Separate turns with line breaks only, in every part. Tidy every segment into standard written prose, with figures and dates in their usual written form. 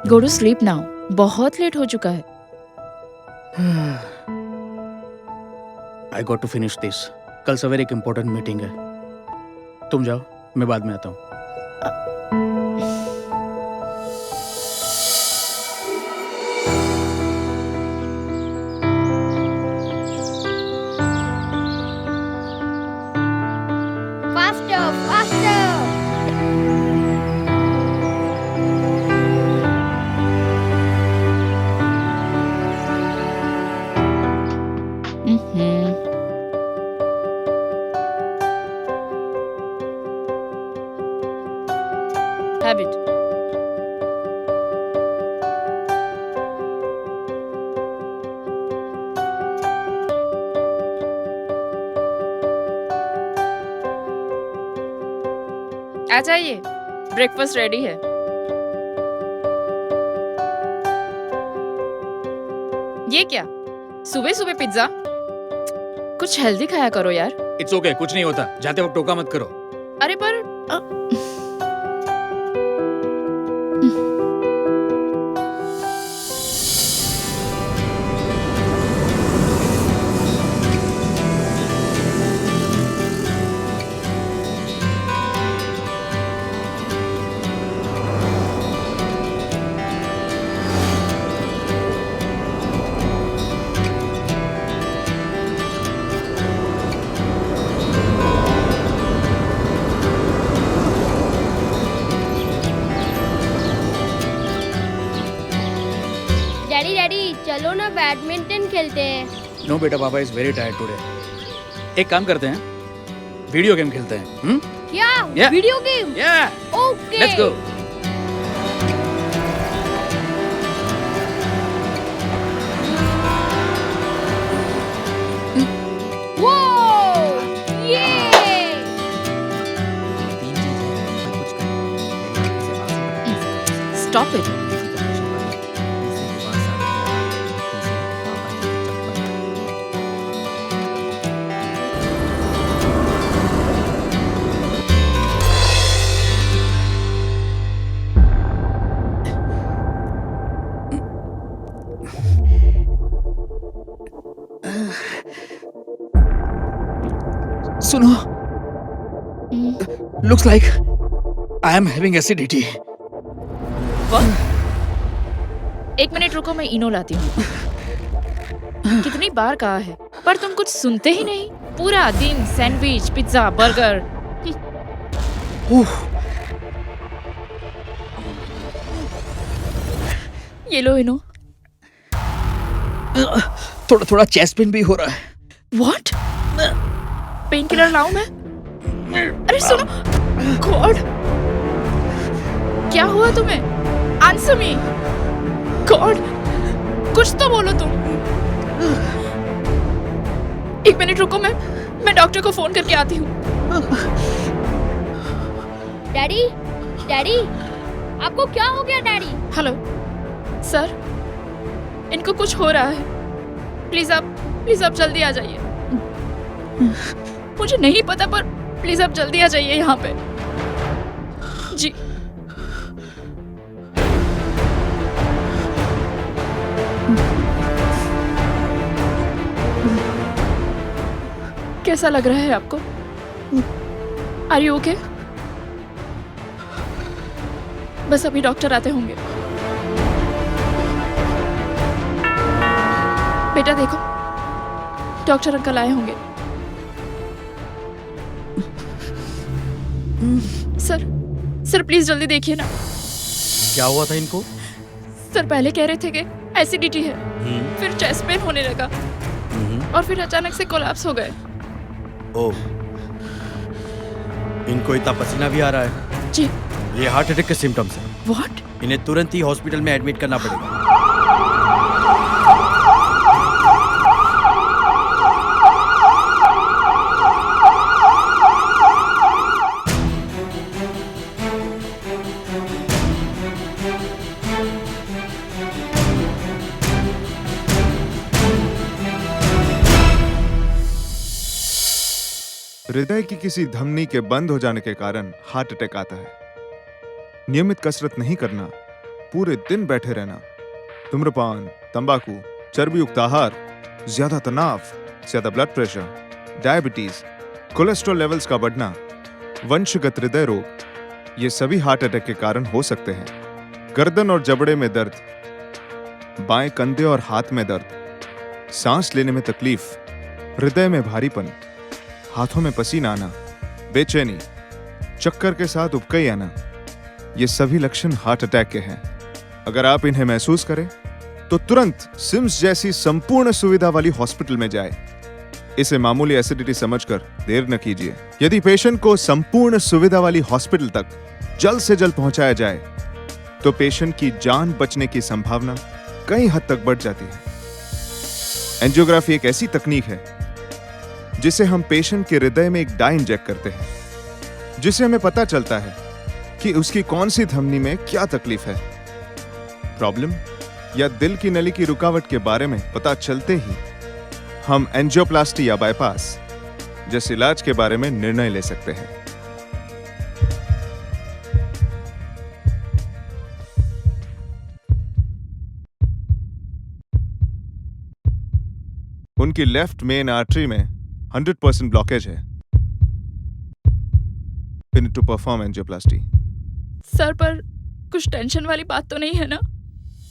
Go to sleep now, बहुत late हो चुका है।
I got to finish this. कल सवेरे एक इम्पोर्टेंट मीटिंग है। तुम जाओ, मैं बाद में आता हूँ।
Faster, faster.
Have it. आ जाइए, ब्रेकफास्ट रेडी है। ये क्या, सुबह सुबह पिज्जा? कुछ हेल्दी खाया करो यार।
इट्स ओके, कुछ नहीं होता। जाते वक्त टोका मत करो।
अरे पर
डैडी डैडी चलो ना बैडमिंटन खेलते हैं।
नो बेटा, पापा इज वेरी टायर्ड टुडे। एक काम करते हैं, वीडियो गेम खेलते हैं।
क्या?
Yeah.
Video game?
या
ओके।
Let's go.
वो ये
स्टॉप इट।
सुनो, looks like I am having acidity.
एक मिनट रुको, मैं इनो लाती हूँ। कितनी बार कहा है, पर तुम कुछ सुनते ही नहीं। पूरा दिन सैंडविच, पिज्जा, बर्गर। ये लो इनो।
थोड़ा थोड़ा चेस्ट पेन भी हो रहा है।
व्हाट? पेन किलर लाऊं मैं? अरे सुनो, गॉड, क्या हुआ तुम्हें? आंसर मी, गॉड, कुछ तो बोलो तुम। एक मिनट रुको, मैं डॉक्टर को फोन करके आती हूँ।
डैडी डैडी आपको क्या हो गया डैडी?
हेलो सर, इनको कुछ हो रहा है। प्लीज आप जल्दी आ जाइए। मुझे नहीं पता, पर प्लीज आप जल्दी आ जाइए यहाँ पे। जी। कैसा लग रहा है आपको? Are you okay? बस अभी डॉक्टर आते होंगे। बेटा देखो, डॉक्टर अंकल आए होंगे। सर प्लीज जल्दी देखिए ना।
क्या हुआ था इनको?
सर पहले कह रहे थे कि एसिडिटी है, फिर चेस्ट पेन होने लगा और फिर अचानक से कोलैप्स हो गए।
ओह, इनको इतना पसीना भी आ रहा है।
जी।
ये हार्ट अटैक के सिम्टम्स हैं।
व्हाट?
इन्हें तुरंत ही हॉस्पिटल में एडमिट करना पड़ेगा।
हृदय की किसी धमनी के बंद हो जाने के कारण हार्ट अटैक आता है। नियमित कसरत नहीं करना, पूरे दिन बैठे रहना, धूम्रपान, तंबाकू, चर्बी युक्त आहार, ज्यादा तनाव, ज्यादा blood pressure, diabetes, cholesterol levels का बढ़ना, वंशगत हृदय रोग, ये सभी हार्ट अटैक के कारण हो सकते हैं। गर्दन और जबड़े में दर्द, बाएं कंधे और हाथ में दर्द, सांस लेने में तकलीफ, हृदय में भारीपन, हाथों में पसीना आना, बेचैनी, चक्कर के साथ उबकाई आना, ये सभी लक्षण हार्ट अटैक के हैं। अगर आप इन्हें महसूस करें तो तुरंत सिम्स जैसी संपूर्ण सुविधा वाली हॉस्पिटल में जाएं। इसे मामूली एसिडिटी समझकर देर न कीजिए। यदि पेशेंट को संपूर्ण सुविधा वाली हॉस्पिटल तक जल्द से जल्द पहुंचाया जाए तो पेशेंट की जान बचने की संभावना कई हद तक बढ़ जाती है। एंजियोग्राफी एक ऐसी तकनीक है जिसे हम पेशेंट के हृदय में एक डाई इंजेक्ट करते हैं, जिससे हमें पता चलता है कि उसकी कौन सी धमनी में क्या तकलीफ है। प्रॉब्लम या दिल की नली की रुकावट के बारे में पता चलते ही हम एंजियोप्लास्टी या बाईपास जैसे इलाज के बारे में निर्णय ले सकते हैं। उनकी लेफ्ट मेन आर्टरी में 100% ब्लॉकेज है। We need to perform angioplasty.
Sir, पर कुछ टेंशन वाली बात तो नहीं है ना?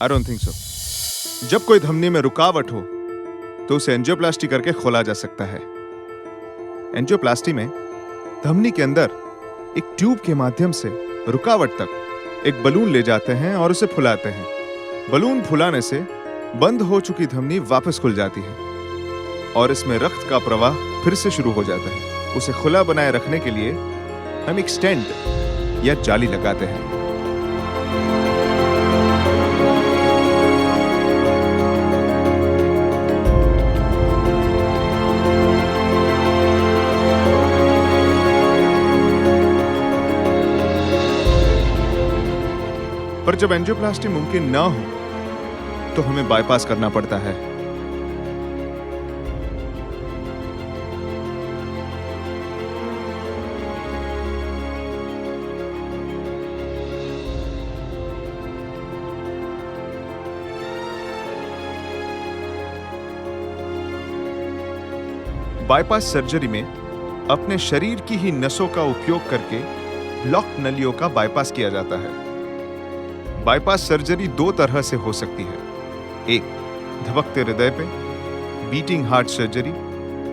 I don't think so. जब कोई धमनी में रुकावट हो तो उसे एंजियोप्लास्टी करके खोला जा सकता है। एंजियोप्लास्टी में धमनी के अंदर एक ट्यूब के माध्यम से रुकावट तक एक बलून ले जाते हैं और उसे फुलाते हैं। बलून फुलाने से बंद हो चुकी धमनी वापस खुल जाती है और इसमें रक्त का प्रवाह फिर से शुरू हो जाता है। उसे खुला बनाए रखने के लिए हम एक स्टेंट या जाली लगाते हैं। पर जब एंजियोप्लास्टी मुमकिन ना हो तो हमें बाईपास करना पड़ता है। बाईपास सर्जरी में अपने शरीर की ही नसों का उपयोग करके ब्लॉक नलियों का बाईपास किया जाता है। बाईपास सर्जरी दो तरह से हो सकती है, एक धड़कते हृदय पे बीटिंग हार्ट सर्जरी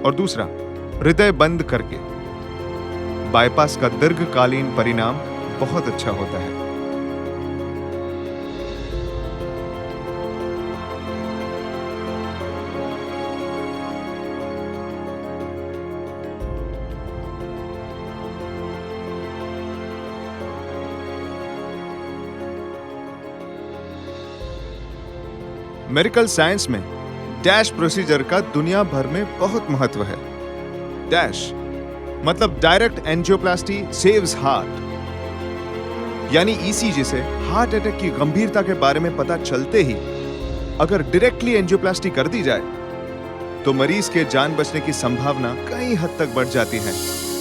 और दूसरा हृदय बंद करके। बाईपास का दीर्घकालीन परिणाम बहुत अच्छा होता है। मेडिकल साइंस में डैश प्रोसीजर का दुनिया भर में बहुत महत्व है। डैश मतलब डायरेक्ट एंजियोप्लास्टी सेव्स हार्ट, यानी ईसीजी से हार्ट अटैक की गंभीरता के बारे में पता चलते ही अगर डायरेक्टली एंजियोप्लास्टी कर दी जाए तो मरीज के जान बचने की संभावना कई हद तक बढ़ जाती है।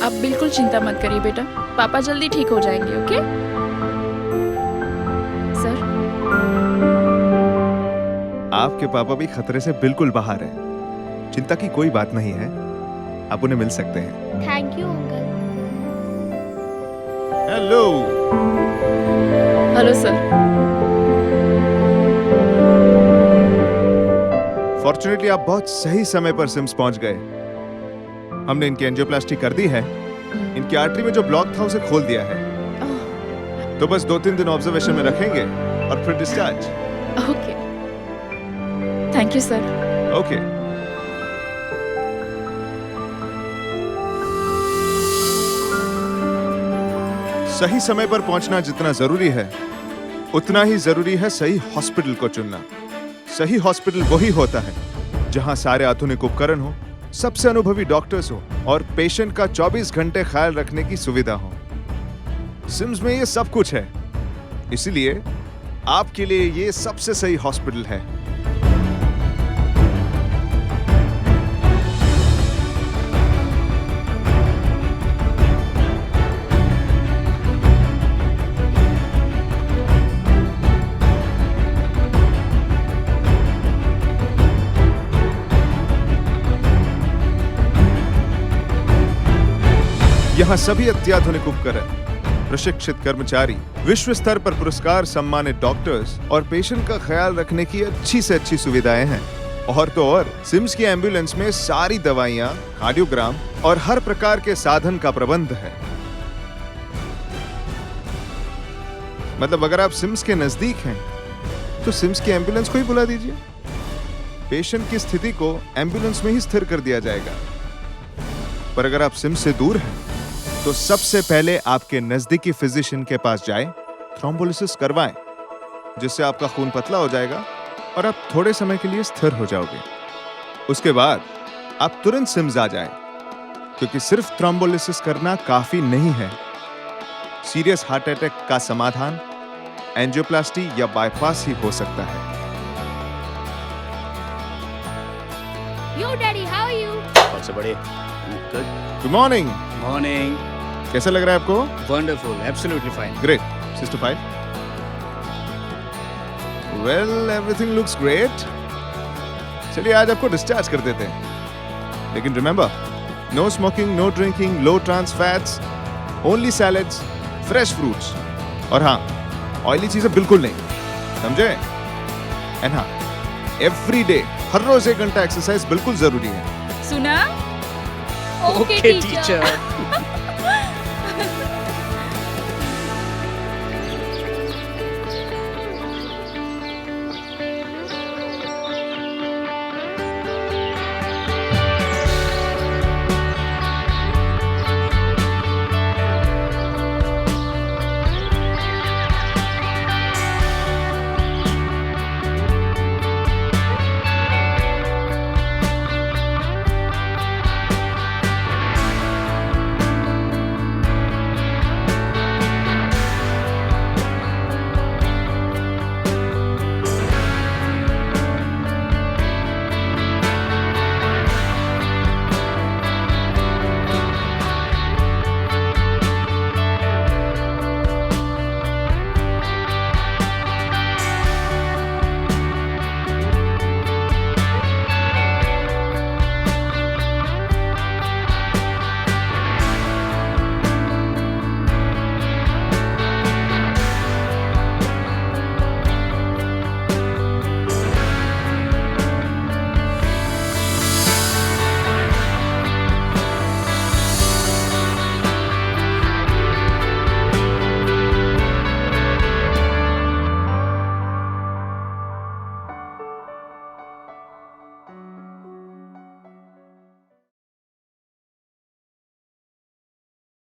आप बिल्कुल चिंता मत करिए बेटा, पापा जल्दी ठीक हो जाएंगे। Okay sir?
आपके पापा भी खतरे से बिल्कुल बाहर हैं। चिंता की कोई बात नहीं है, आप उन्हें मिल सकते हैं।
Thank you uncle.
Hello.
Hello sir.
Fortunately आप बहुत सही समय पर सिम्स पहुंच गए। हमने इनकी एंजियोप्लास्टी कर दी है। इनकी आर्टरी में जो ब्लॉक था उसे खोल दिया है। तो बस 2-3 दिन ऑब्जर्वेशन में रखेंगे और फिर discharge.
Okay, thank you sir.
Okay. सही समय पर पहुंचना जितना जरूरी है उतना ही जरूरी है सही हॉस्पिटल को चुनना। सही हॉस्पिटल वही होता है जहां सारे आधुनिक उपकरण हो, सबसे अनुभवी डॉक्टर्स हो और पेशेंट का 24 घंटे ख्याल रखने की सुविधा हो। सिम्स में ये सब कुछ है, इसलिए आपके लिए ये सबसे सही हॉस्पिटल है। यहाँ सभी अत्याधुनिक उपकरण, प्रशिक्षित कर्मचारी, विश्व स्तर पर पुरस्कार सम्मानित डॉक्टर्स और पेशेंट का ख्याल रखने की अच्छी से अच्छी सुविधाएं हैं। और तो और सिम्स की एम्बुलेंस में सारी दवाइयां, कार्डियोग्राम और हर प्रकार के साधन का प्रबंध है। मतलब अगर आप सिम्स के नजदीक हैं तो सिम्स की एम्बुलेंस को ही बुला दीजिए। पेशेंट की स्थिति को एम्बुलेंस में ही स्थिर कर दिया जाएगा। पर अगर आप सिम्स से दूर हैं तो सबसे पहले आपके नजदीकी फिजिशियन के पास जाएं, थ्रोम्बोलिसिस करवाएं, जिससे आपका खून पतला हो जाएगा और आप थोड़े समय के लिए स्थिर हो जाओगे। उसके बाद आप तुरंत सिम्स आ जाएं, क्योंकि सिर्फ थ्रोम्बोलिसिस करना काफी नहीं है। सीरियस हार्ट अटैक का समाधान एंजियोप्लास्टी या बाईपास ही हो सकता है।
Yo, Daddy, how are you?
सबसे बड़े गुड
गुड मॉर्निंग।
मॉर्निंग।
कैसा लग रहा है आपको?
Wonderful, absolutely fine.
Great. Sister 5। Well, everything looks great. चलिए आज आपको डिस्चार्ज कर देते हैं। लेकिन remember, no smoking, no drinking, low trans fats, only salads, fresh fruits और हाँ, ऑयली चीजें बिल्कुल नहीं, समझे? एंड हाँ, एवरी डे, हर रोज 1 घंटा एक्सरसाइज बिल्कुल जरूरी है।
सुना?
Okay, teacher.